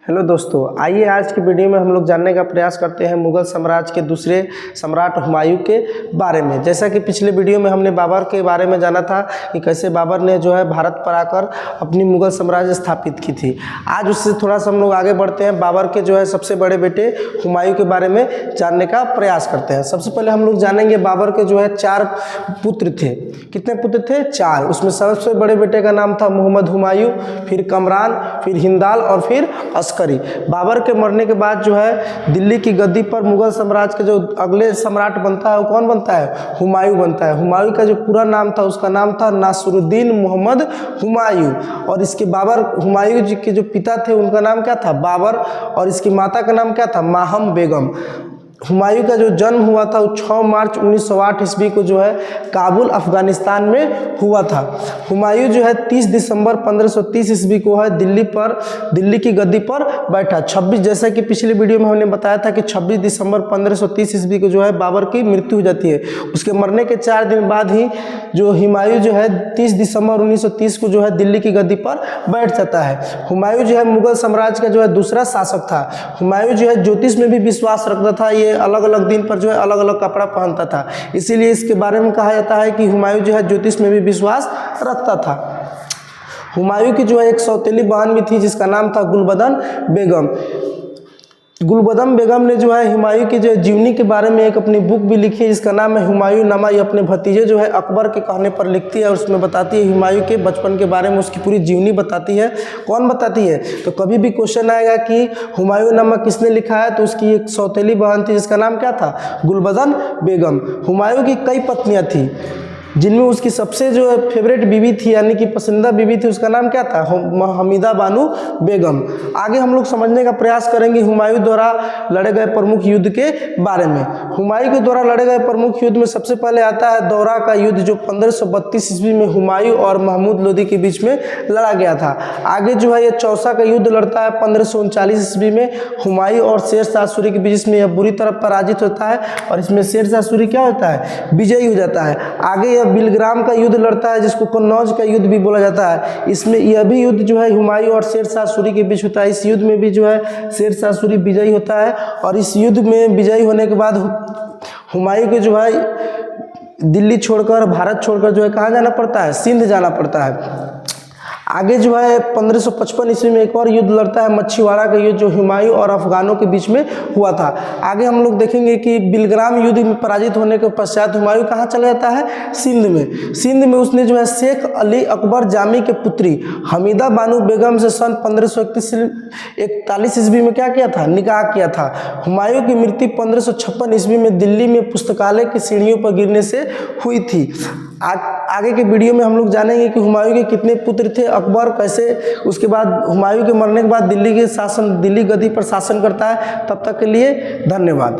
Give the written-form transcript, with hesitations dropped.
Hello दोस्तों, आइए आज की वीडियो में हम लोग जानने का प्रयास करते हैं मुगल साम्राज्य के दूसरे सम्राट हुमायूं के बारे में। जैसा कि पिछले वीडियो में हमने बाबर के बारे में जाना था कि कैसे बाबर ने जो है भारत पर आकर अपनी मुगल साम्राज्य स्थापित की थी। आज उससे थोड़ा सा हम लोग आगे बढ़ते हैं, बाबर के जो है सबसे बड़े बेटे हुमायूं के बारे में जानने का प्रयास करते हैं। सबसे पहले हम लोग जानेंगे बाबर के जो है 4 पुत्र थे। कितने पुत्र थे? 4। उसमें सबसे बड़े बेटे का नाम था मोहम्मद हुमायूं, फिर कमरान, फिर हिंदाल और फिर अस्करी। बाबर के मरने के बाद जो है दिल्ली की गद्दी पर मुगल साम्राज्य के जो अगले सम्राट बनता है वो कौन बनता है? हुमायूं बनता है। हुमायूं का जो पूरा नाम था उसका नाम था नासिरुद्दीन मोहम्मद हुमायूं। और इसके बाबर हुमायूं जी के जो पिता थे उनका नाम क्या था? बाबर। और इसकी माता का नाम क्या था? माहम बेगम। हुमायूं का जो जन्म हुआ था वो 6 मार्च 1908 ईस्वी को जो है काबुल अफगानिस्तान में हुआ था। हुमायूं जो है 30 दिसंबर 1530 ईस्वी को है दिल्ली की गद्दी पर बैठा। 26 जैसा कि पिछले वीडियो में हमने बताया था कि 26 दिसंबर 1530 ईस्वी को जो है बाबर की मृत्यु हो जाती है। उसके मरने के 4 दिन बाद ही जो हुमायूं जो है 30 दिसंबर 1930 को जो है दिल्ली की गद्दी पर बैठ जाता है। हुमायूं जो है मुगल साम्राज्य का जो है दूसरा शासक था। हुमायूं जो है ज्योतिष में भी विश्वास रखता था। ये अलग अलग दिन पर जो है अलग अलग कपड़ा पहनता था, इसीलिए इसके बारे में कहा जाता है कि हुमायूं जो है ज्योतिष में भी विश्वास रखता था। हुमायूं की जो है एक सौतेली बहन भी थी जिसका नाम था गुलबदन बेगम। गुलबदन बेगम ने जो है हुमायूं की जो जीवनी के बारे में एक अपनी बुक भी लिखी है जिसका नाम है हुमायूं नामा। ये अपने भतीजे जो है अकबर के कहने पर लिखती है और उसमें बताती है हुमायूं के बचपन के बारे में, उसकी पूरी जीवनी बताती है। कौन बताती है? तो कभी भी क्वेश्चन आएगा कि हुमायूं नामा किसने लिखा है, तो उसकी एक सौतेली बहन थी जिसका नाम क्या था? गुलबदन बेगम। हुमायूं की कई पत्नियां थी जिनमें उसकी सबसे जो फेवरेट बीवी थी यानी कि पसंदीदा बीवी थी, उसका नाम क्या था? हमीदा बानो बेगम। आगे हम लोग समझने का प्रयास करेंगे हुमायूं द्वारा लड़े गए प्रमुख युद्ध के बारे में। हुमायूं के द्वारा लड़े गए प्रमुख युद्ध में सबसे पहले आता है दौरा का युद्ध, जो 1532 ईस्वी में हुमायूं और महमूद लोदी के बीच में लड़ा गया था। आगे जो है ये चौसा का युद्ध लड़ता है 1539 ईस्वी में हुमायूं और शेर शाह सूरी के बीच में। यह बुरी तरह पराजित होता है और इसमें शेर शाह सूरी क्या होता है? विजयी हो जाता है। आगे बिलग्राम का युद्ध लड़ता है जिसको कन्नौज का युद्ध भी बोला जाता है। इसमें यह भी युद्ध जो है हुमायूं और शेर शाह सूरी के बीच होता है। इस युद्ध में भी जो है शेर शाह सूरी विजयी होता है और इस युद्ध में विजयी होने के बाद हुमायूं को जो है दिल्ली छोड़कर, भारत छोड़कर जो है कहाँ जाना पड़ता है? सिंध जाना पड़ता है। आगे जो है 1555 ईस्वी में एक और युद्ध लड़ता है मछीवाड़ा का युद्ध, जो हुमायूं और अफगानों के बीच में हुआ था। आगे हम लोग देखेंगे कि बिलग्राम युद्ध में पराजित होने के पश्चात हुमायूं कहाँ चला जाता है? सिंध में। सिंध में उसने जो है शेख अली अकबर जामी के पुत्री हमीदा बानो बेगम से सन 1541 ईस्वी में क्या किया था? निकाह किया था। हुमायूं की मृत्यु 1556 ईस्वी में दिल्ली में पुस्तकालय की सीढ़ियों पर गिरने से हुई थी। आगे के वीडियो में हम लोग जानेंगे कि हुमायूं के कितने पुत्र थे, अकबर कैसे उसके बाद हुमायूं के मरने के बाद दिल्ली गद्दी पर शासन करता है। तब तक के लिए धन्यवाद।